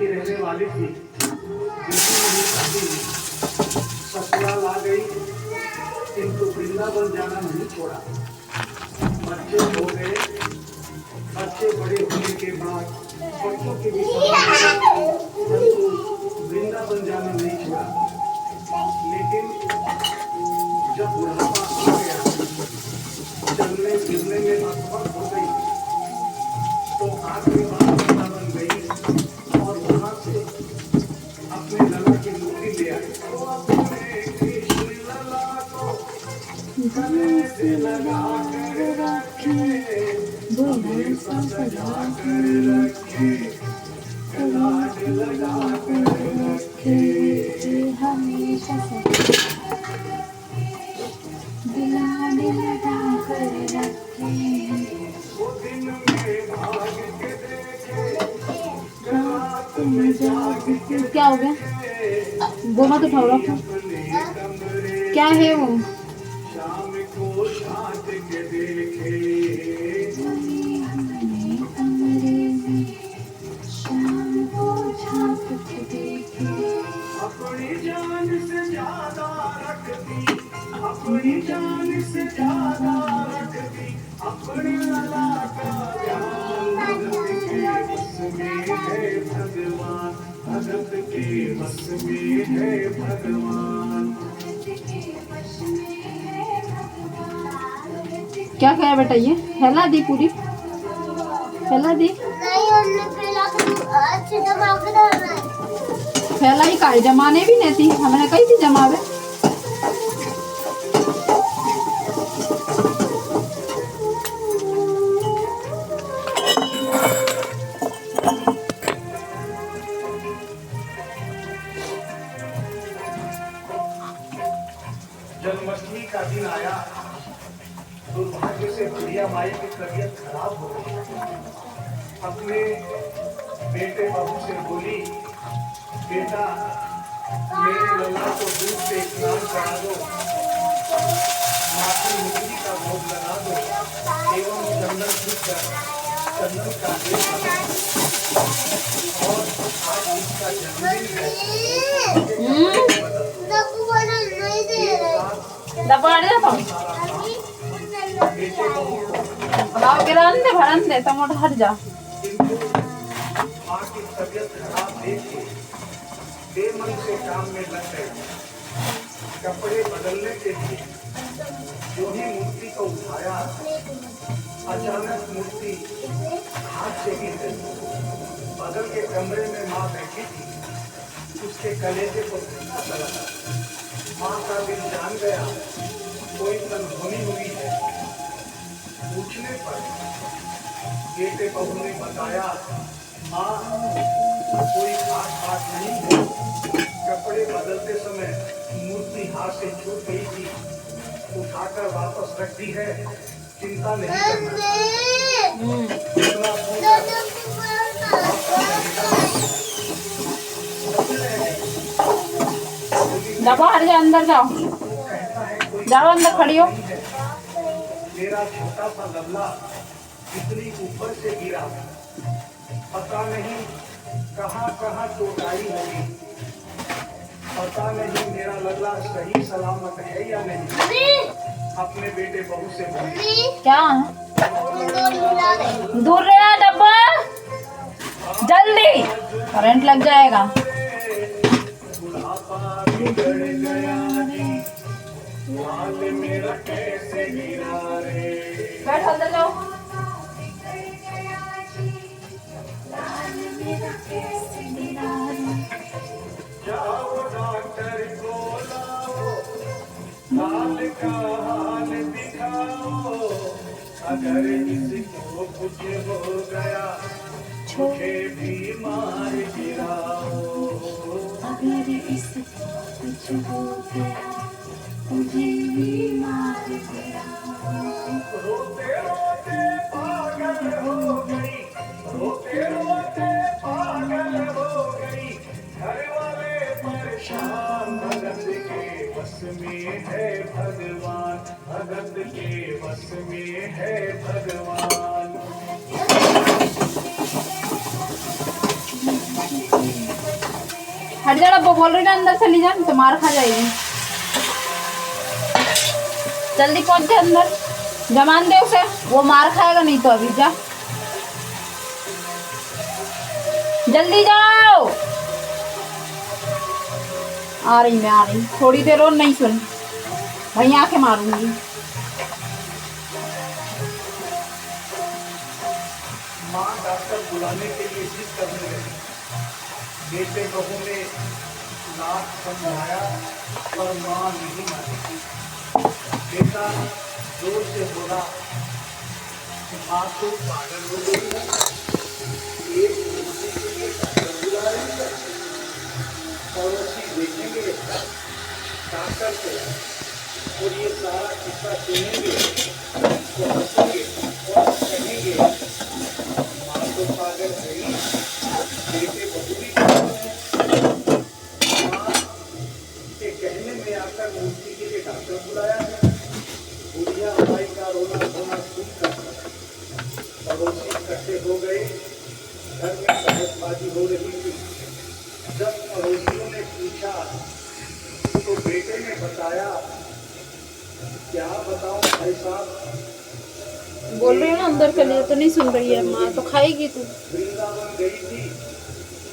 की रहने वाली थी, मेरी शादी ससुराल आ गई, किंतु वृंदावन जाना नहीं छोड़ा। बच्चे हो गए, बच्चे बड़े होने के बाद बच्चों के भी परंतु वृंदावन जाना नहीं छोड़ा। लेकिन जब बुढ़ापा आ गया, चलने फिरने में असमर्थ हो गई, तो आखिरी बार वृंदावन गई और वहां से अपने लला की मूर्ति ले आई। कृष्ण लला को गले से लगा कर रखे, हमेशा सजा कर रखे, लाड लगा कर रखे, हमेशा लाड लगा कर रखे। वो दिन में भाग के देखे, रात में जाग के क्या हो गया? वो मत उठाओ, रखो। क्या है वो? शाम को छाट के देखे, शाम को छाप के देखे। अपनी जान से ज्यादा रखती, अपनी जान से ज्यादा रखती, अपने लला का ध्यान। भगत के बस में है भगवान, भगत के बस में है भगवान। क्या खाया बेटा? ये फैला दी, पूरी फैला दी। फैला ही काहे जमाने भी नहीं थी, हमने कही थी जमावे। जन्माष्टमी का दिन आया, दुर्भाग्य से बुढ़िया माई की तबीयत खराब हो गई। अपने बेटे बहू से बोली, बेटा मेरे लल्ला को दूध से स्नान करा दो, माथे मिट्टी का भोग लगा दो एवं चंदन का देव बनाओ। और आज इसका जन्मदिन है। दबाड़ दे तो गाँव के रंदे भरंदे टमाटर हट जा। माँ की तबीयत खराब देख के बेमन से काम में लग गए। कपड़े बदलने के लिए जो ही मूर्ति को उठाया, अचानक मूर्ति हाथ से गिर गई। बगल के कमरे में माँ बैठी थी, उसके कलेजे को धक्का लगा। माँ का दिल जान गया कोई अनहोनी हुई है। पूछने पर बेटे बहू ने बताया, माँ कोई खास बात नहीं है, कपड़े बदलते समय मूर्ति हाथ से छूट गई थी, उठाकर वापस रख दी है, चिंता नहीं करना। बाहर जा, अंदर जाओ, जाओ अंदर खड़ी हो। मेरा छोटा सा लल्ला इतनी ऊपर से गिरा, पता नहीं कहाँ कहाँ चोट आई होगी, पता नहीं मेरा लल्ला सही सलामत है या नहीं। अपने बेटे बहू से बोली, क्या दूर रहा डब्बा, जल्दी करंट लग जाएगा। बुढ़ापा बिगड़ गया जी, लाल मेरा कैसे गिरा रे। बैठ अंदर जाओ। जाओ डॉक्टर को लाओ, लाल का हाल दिखाओ, अगर इसको कुछ हो गया मुझे बीमार गिराओ। अगर इसको कुछ हो गया मुझे बीमार गिराओ। रोते रोते पागल हो गई, रोते रोते पागल हो गई, घर वाले परेशान। भगत के बस में है भगवान, भगत के बस में है भगवान। हट जा, वो बोल रही ना अंदर चली जा तो मार खा जाएगी। जल्दी पहुंच जा अंदर, जमान दे उसे, वो मार खाएगा नहीं तो। अभी जा, जल्दी जाओ। आ रही मैं, आ रही, थोड़ी देर और, नहीं सुन भाई, आके मारूंगी। माँ डॉक्टर बुलाने के लिए जिद करने लगी। बेटे बहू ने लाख समझाया पर माँ नहीं मानी। बेटा जोर से बोला, माँ तो पागल हो गई है, एक मूर्ति के लिए डॉक्टर बुला रही है। पड़ोसी देखेंगे डॉक्टर को और ये सारा किस्सा सुनेंगे तो हंसेंगे और कहेंगे माँ तो पागल है ही, बेटे बहू भी पागल है। माँ के कहने में आकर मूर्ति के लिए डॉक्टर बुलाया है। बुढ़िया भाई का रोना धोना सुनकर पड़ोसी इकट्ठे हो गए। घर में बहसबाजी हो रही थी। जब पड़ोसियों ने पूछा तो बेटे ने बताया, क्या बताऊं भाई साहब, बोल रही हूँ ना अंदर चली जा, तो नहीं सुन रही है। माँ तो खाएगी तू। वृंदावन गई थी,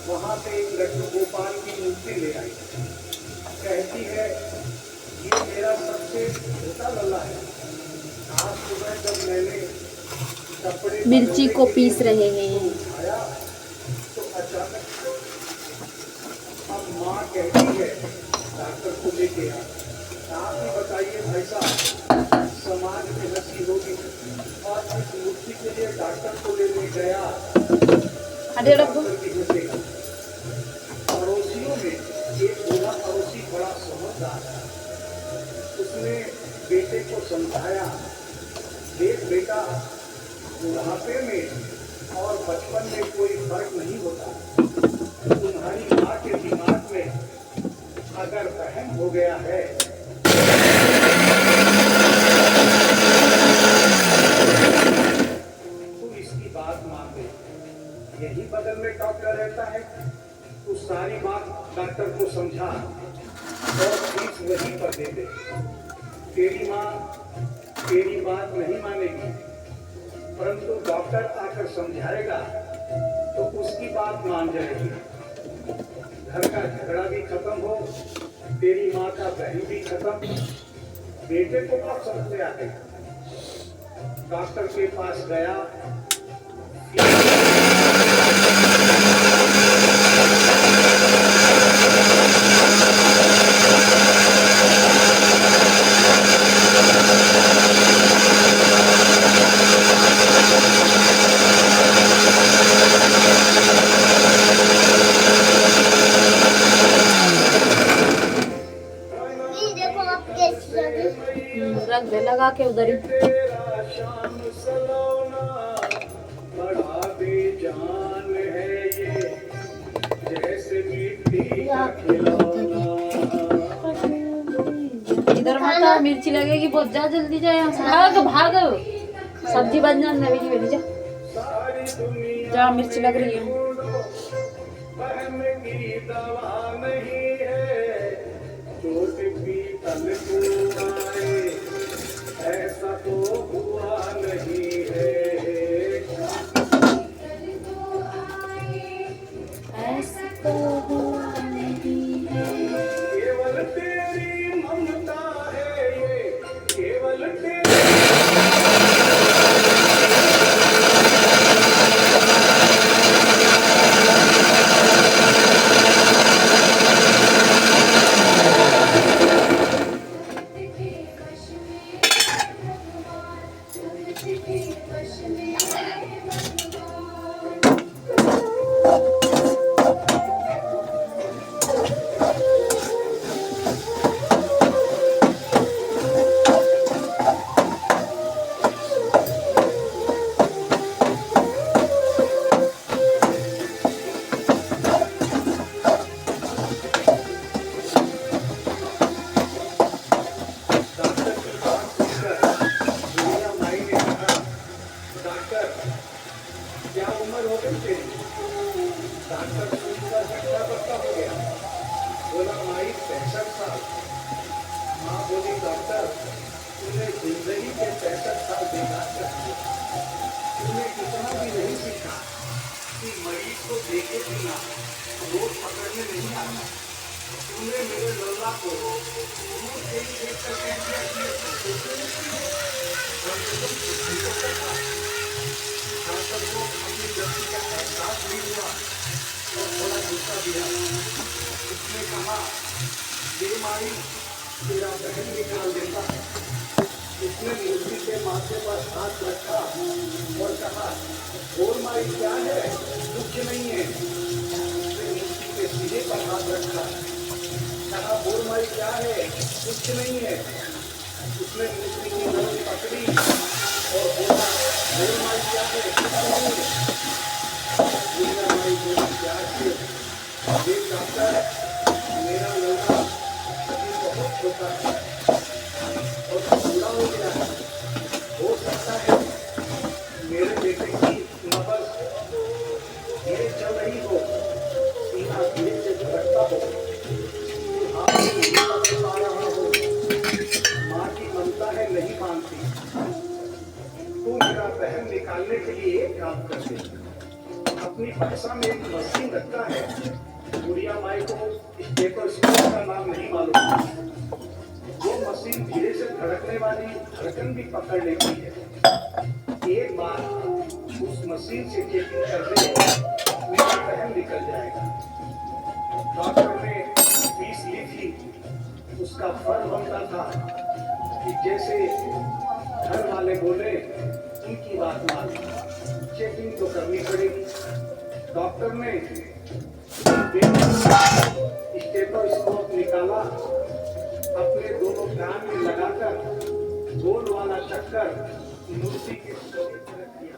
वहां से एक लड्डू गोपाल की मूर्ति ले आई। कहती है ये मेरा सबसे छोटा लल्ला है। आज सुबह जब मैंने कपड़े मिर्ची को पीस रहे हैं। उठाया तो अचानक अब माँ कहती है डॉक्टर को लेके आ। आप ही बताइए भाई साहब, समाज में हंसी होगी और इस मूर्ति के लिए डॉक्टर को लेने गया, डॉक्टर की हंसेगा। पड़ोसियों में एक बूढ़ा पड़ोसी बड़ा समझदार है। उसने बेटे को समझाया, देख बेटा, बुढ़ापे में और बचपन में कोई फर्क नहीं होता। तुम्हारी माँ के दिमाग में अगर वहम हो गया है तो इसकी बात मान दे। यही बगल में डॉक्टर रहता है, तू सारी बात डॉक्टर को समझा और फीस वहीं पर दे दे। तेरी माँ तेरी बात नहीं मानेगी, परंतु डॉक्टर आकर समझाएगा तो उसकी बात मान जाएगी। घर का झगड़ा भी खत्म हो, तेरी माँ का बहन भी खत्म। बेटे को बात समझ में आ गई। डॉक्टर के पास गया, रख दे लगा के उधर ही। तेरा शाम सलोना बड़ा बेजान है ये, जैसे मिट्टी का खिलौना। इधर मत आ, मिर्ची लगेगी बहुत। जा जल्दी जा, यहाँ से भाग भाग, सब्जी बन जाने मेरी बेटी। जा जा, मिर्ची लग रही है। बहन की दवा नहीं है, चोट पीतल को आए, ऐसा तो हुआ नहीं है। ऐसा तो हुआ नहीं है। केवल तेरी ममता है ये, केवल तेरी डॉक्टर सुनकर झटका बक्का हो गया। बोला माई 65 साल। माँ बोली डॉक्टर तूने जिंदगी के 65 साल बेकार कर दिए। तूने इतना भी नहीं सीखा कि मरीज को देखे बिना रोग पकड़ने नहीं आना। तूने मेरे लल्ला को दूर से ही देख कर कह दिया कि डॉक्टर को अपनी गलती का एहसास नहीं हुआ और थोड़ा गुस्सा दिया। उसने कहा ये मारी तेरा बहन निकाल देता है। उसने मूर्ति के माथे पर हाथ रखा और कहा और मारी क्या है, कुछ नहीं है। उसने मूर्ति के सीधे पर हाथ रखा, कहा बोल मारी क्या है, कुछ नहीं है। उसने मूर्ति की नजर पकड़ी और बोला बोल मारी क्या है, कुछ नहीं है। बोला मारी बोली क्या है, देख डॉक्टर मेरा लड़का अभी बहुत छोटा है और पूरा हो गया है। हो सकता है मेरे बेटे की नब्ज धीरे चल रही हो, सीना धीरे से धड़कता हो, आप नहीं पा रहा हो। माँ की ममता है नहीं मानती। तू मेरा बहन निकालने के लिए एक काम कर दे, अपनी बक्सा में एक मशीन रखता है। बुढ़िया माई को स्टेथोस्कोप का नाम नहीं मालूम। वो मशीन धीरे से धड़कने वाली धड़कन भी पकड़ लेती है। एक बार उस मशीन से चेकिंग कर दे, मेरा बहन निकल जाएगा। डॉक्टर ने फीस ली थी, उसका फर्ज बनता था कि जैसे घर वाले बोले उनकी बात मान, चेकिंग तो करनी पड़ेगी। डॉक्टर ने स्टेथोस्कोप निकाला, अपने दोनों कान में लगाकर गोल वाला चक्कर मूर्ति के शरीर पर रख दिया।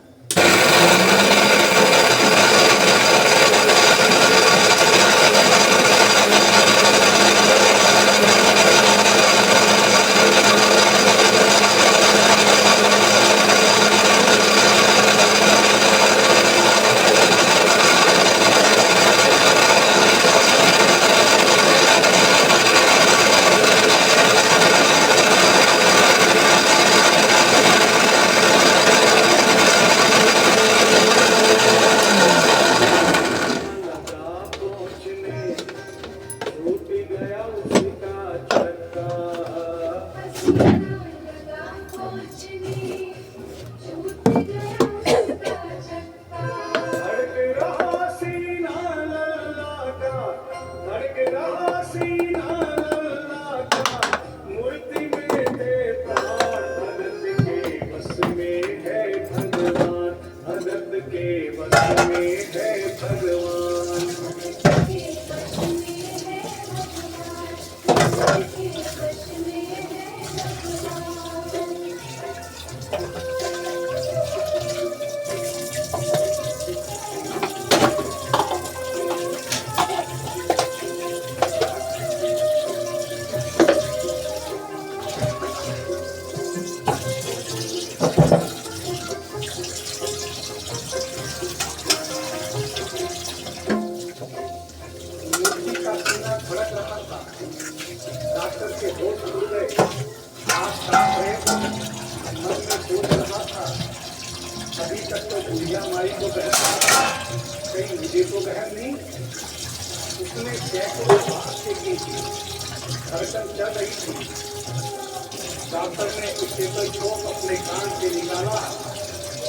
डॉक्टर ने स्टेथोस्कोप अपने कान से निकाला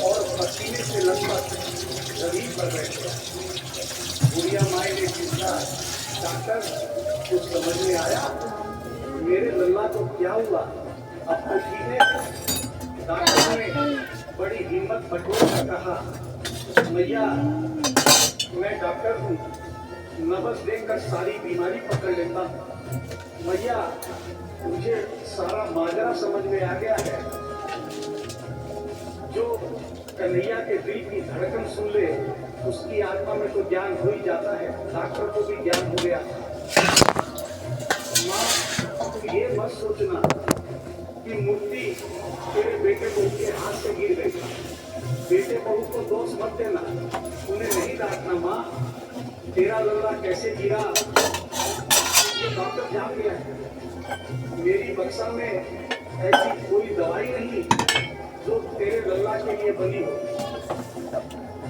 और पसीने से लथपथ जमीन पर बैठे। बुढ़िया माई ने पूछा डॉक्टर कुछ समझ में आया, मेरे लल्ला को क्या हुआ, अब तो ठीक है। डॉक्टर ने बड़ी हिम्मत बटोर कर कहा मैया मैं डॉक्टर हूँ, नब्ज देखकर सारी बीमारी पकड़ लेता हूँ। मैया मुझे सारा माजरा समझ में आ गया है। जो कन्हैया के दिल की धड़कन सुन ले उसकी आत्मा में तो ज्ञान हो ही जाता है। डॉक्टर को भी ज्ञान हो गया। माँ तुम ये मत सोचना कि मूर्ति तेरे बेटे बहू के हाथ से गिर गई। बेटे बहू को दोष मत देना, उन्हें नहीं डांटना। माँ तेरा लल्ला कैसे गिरा ये डॉक्टर जान गया है मेरी बक्सा में ऐसी कोई दवाई नहीं जो तेरे लल्ला के लिए बनी हो।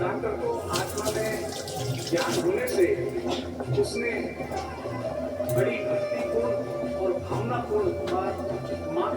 डॉक्टर को आत्मा में ज्ञान होने से उसने बड़ी भक्तिपूर्ण और भावनापूर्ण बात माँ